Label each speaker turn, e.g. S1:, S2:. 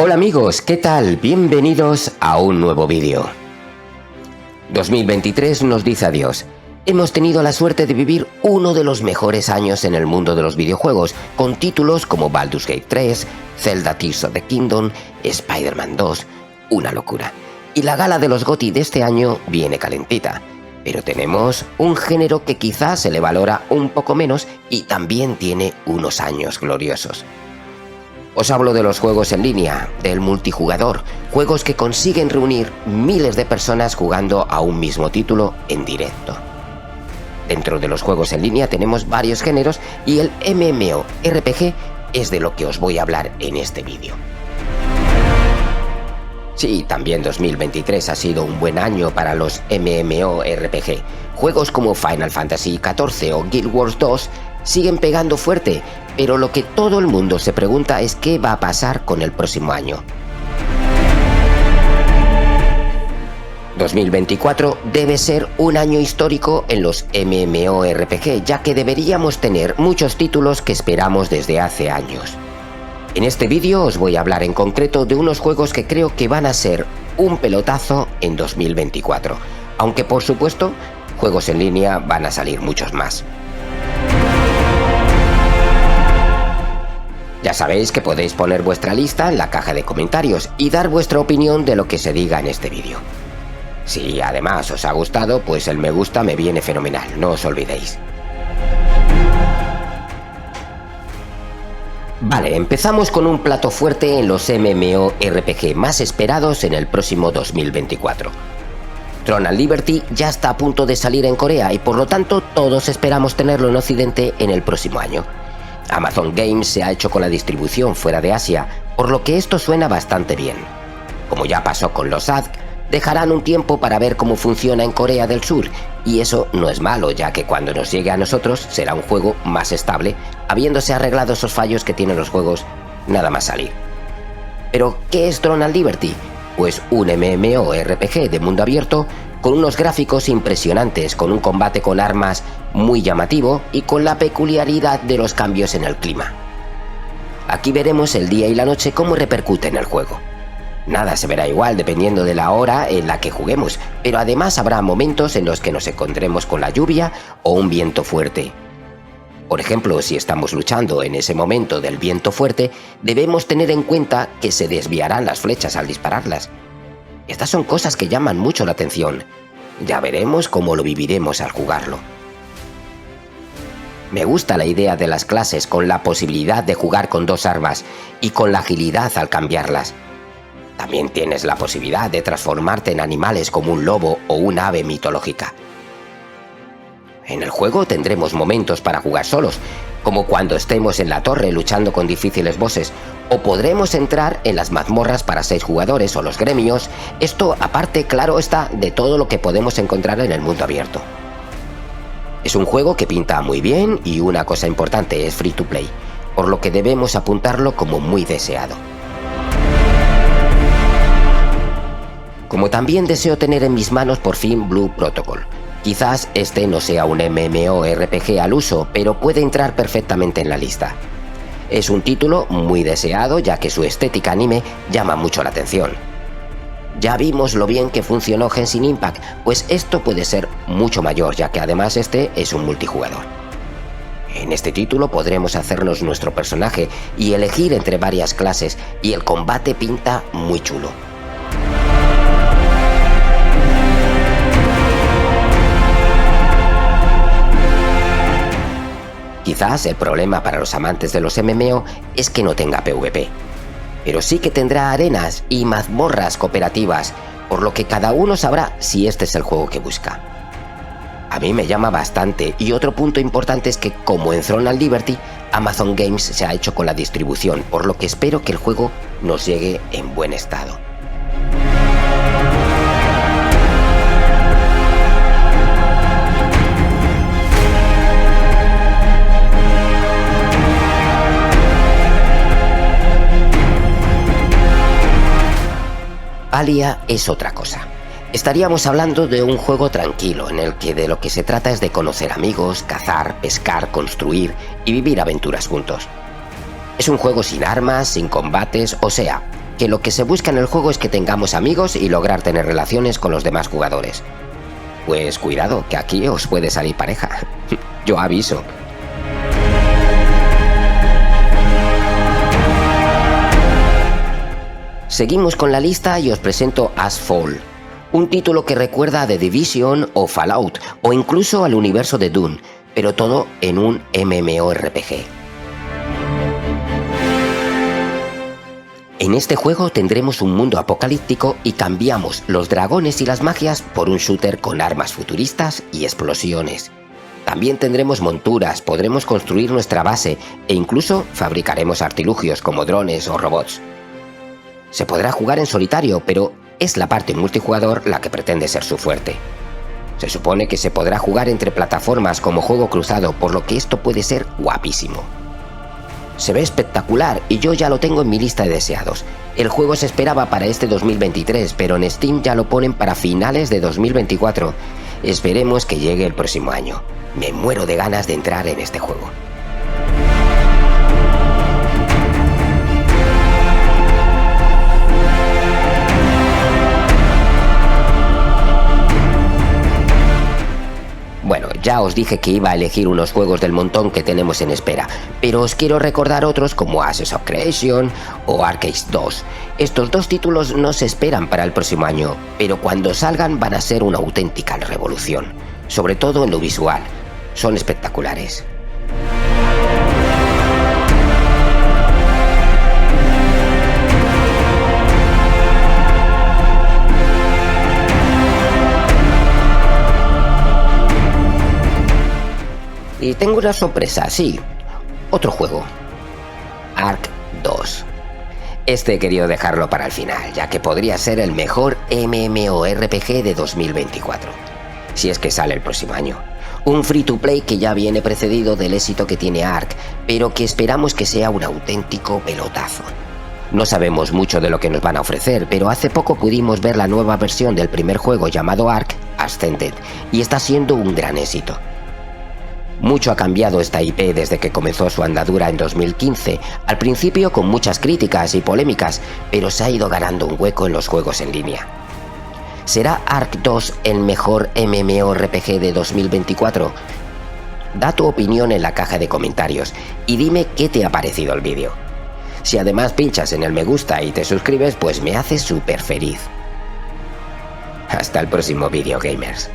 S1: Hola amigos, ¿qué tal? Bienvenidos a un nuevo vídeo. 2023 nos dice adiós. Hemos tenido la suerte de vivir uno de los mejores años en el mundo de los videojuegos, con títulos como Baldur's Gate 3, Zelda Tears of the Kingdom, Spider-Man 2, una locura. Y la gala de los GOTY de este año viene calentita. Pero tenemos un género que quizás se le valora un poco menos y también tiene unos años gloriosos. Os hablo de los juegos en línea, del multijugador, juegos que consiguen reunir miles de personas jugando a un mismo título en directo. Dentro de los juegos en línea tenemos varios géneros y el MMORPG es de lo que os voy a hablar en este vídeo. Sí, también 2023 ha sido un buen año para los MMORPG. Juegos como Final Fantasy XIV o Guild Wars 2 siguen pegando fuerte, pero lo que todo el mundo se pregunta es qué va a pasar con el próximo año. 2024 debe ser un año histórico en los MMORPG, ya que deberíamos tener muchos títulos que esperamos desde hace años. En este vídeo os voy a hablar en concreto de unos juegos que creo que van a ser un pelotazo en 2024, aunque por supuesto, juegos en línea van a salir muchos más. Ya sabéis que podéis poner vuestra lista en la caja de comentarios y dar vuestra opinión de lo que se diga en este vídeo. Si además os ha gustado, pues el me gusta me viene fenomenal, no os olvidéis. Vale, empezamos con un plato fuerte en los MMORPG más esperados en el próximo 2024. Tron and Liberty ya está a punto de salir en Corea y por lo tanto todos esperamos tenerlo en Occidente en el próximo año. Amazon Games se ha hecho con la distribución fuera de Asia, por lo que esto suena bastante bien. Como ya pasó con los ADC, dejarán un tiempo para ver cómo funciona en Corea del Sur, y eso no es malo, ya que cuando nos llegue a nosotros será un juego más estable, habiéndose arreglado esos fallos que tienen los juegos nada más salir. Pero, ¿qué es Tron and Liberty? Pues un MMORPG de mundo abierto con unos gráficos impresionantes, con un combate con armas muy llamativo y con la peculiaridad de los cambios en el clima. Aquí veremos el día y la noche cómo repercute en el juego. Nada se verá igual dependiendo de la hora en la que juguemos, pero además habrá momentos en los que nos encontremos con la lluvia o un viento fuerte. Por ejemplo, si estamos luchando en ese momento del viento fuerte, debemos tener en cuenta que se desviarán las flechas al dispararlas. Estas son cosas que llaman mucho la atención. Ya veremos cómo lo viviremos al jugarlo. Me gusta la idea de las clases con la posibilidad de jugar con dos armas y con la agilidad al cambiarlas. También tienes la posibilidad de transformarte en animales como un lobo o un ave mitológica. En el juego tendremos momentos para jugar solos, como cuando estemos en la torre luchando con difíciles bosses, o podremos entrar en las mazmorras para 6 jugadores o los gremios, esto aparte, claro está, de todo lo que podemos encontrar en el mundo abierto. Es un juego que pinta muy bien y una cosa importante, es free to play, por lo que debemos apuntarlo como muy deseado. Como también deseo tener en mis manos por fin Blue Protocol. Quizás este no sea un MMORPG al uso, pero puede entrar perfectamente en la lista. Es un título muy deseado ya que su estética anime llama mucho la atención. Ya vimos lo bien que funcionó Genshin Impact, pues esto puede ser mucho mayor ya que además este es un multijugador. En este título podremos hacernos nuestro personaje y elegir entre varias clases y el combate pinta muy chulo. Quizás el problema para los amantes de los MMO es que no tenga PvP, pero sí que tendrá arenas y mazmorras cooperativas, por lo que cada uno sabrá si este es el juego que busca. A mí me llama bastante y otro punto importante es que como en Tron and Liberty, Amazon Games se ha hecho con la distribución, por lo que espero que el juego nos llegue en buen estado. Palia es otra cosa. Estaríamos hablando de un juego tranquilo en el que de lo que se trata es de conocer amigos, cazar, pescar, construir y vivir aventuras juntos. Es un juego sin armas, sin combates, o sea, que lo que se busca en el juego es que tengamos amigos y lograr tener relaciones con los demás jugadores. Pues cuidado, que aquí os puede salir pareja. Yo aviso. Seguimos con la lista y os presento Asphalt, un título que recuerda a The Division o Fallout o incluso al universo de Dune, pero todo en un MMORPG. En este juego tendremos un mundo apocalíptico y cambiamos los dragones y las magias por un shooter con armas futuristas y explosiones. También tendremos monturas, podremos construir nuestra base e incluso fabricaremos artilugios como drones o robots. Se podrá jugar en solitario, pero es la parte multijugador la que pretende ser su fuerte. Se supone que se podrá jugar entre plataformas como juego cruzado, por lo que esto puede ser guapísimo. Se ve espectacular y yo ya lo tengo en mi lista de deseados. El juego se esperaba para este 2023, pero en Steam ya lo ponen para finales de 2024. Esperemos que llegue el próximo año. Me muero de ganas de entrar en este juego. Bueno, ya os dije que iba a elegir unos juegos del montón que tenemos en espera, pero os quiero recordar otros como Ashes of Creation o Arcade 2. Estos dos títulos no se esperan para el próximo año, pero cuando salgan van a ser una auténtica revolución, sobre todo en lo visual. Son espectaculares. Y tengo una sorpresa, sí. Otro juego. Ark 2. Este he querido dejarlo para el final, ya que podría ser el mejor MMORPG de 2024. Si es que sale el próximo año. Un free to play que ya viene precedido del éxito que tiene Ark, pero que esperamos que sea un auténtico pelotazo. No sabemos mucho de lo que nos van a ofrecer, pero hace poco pudimos ver la nueva versión del primer juego llamado Ark Ascended, y está siendo un gran éxito. Mucho ha cambiado esta IP desde que comenzó su andadura en 2015, al principio con muchas críticas y polémicas, pero se ha ido ganando un hueco en los juegos en línea. ¿Será Ark 2 el mejor MMORPG de 2024? Da tu opinión en la caja de comentarios y dime qué te ha parecido el vídeo. Si además pinchas en el me gusta y te suscribes, pues me haces súper feliz. Hasta el próximo vídeo, gamers.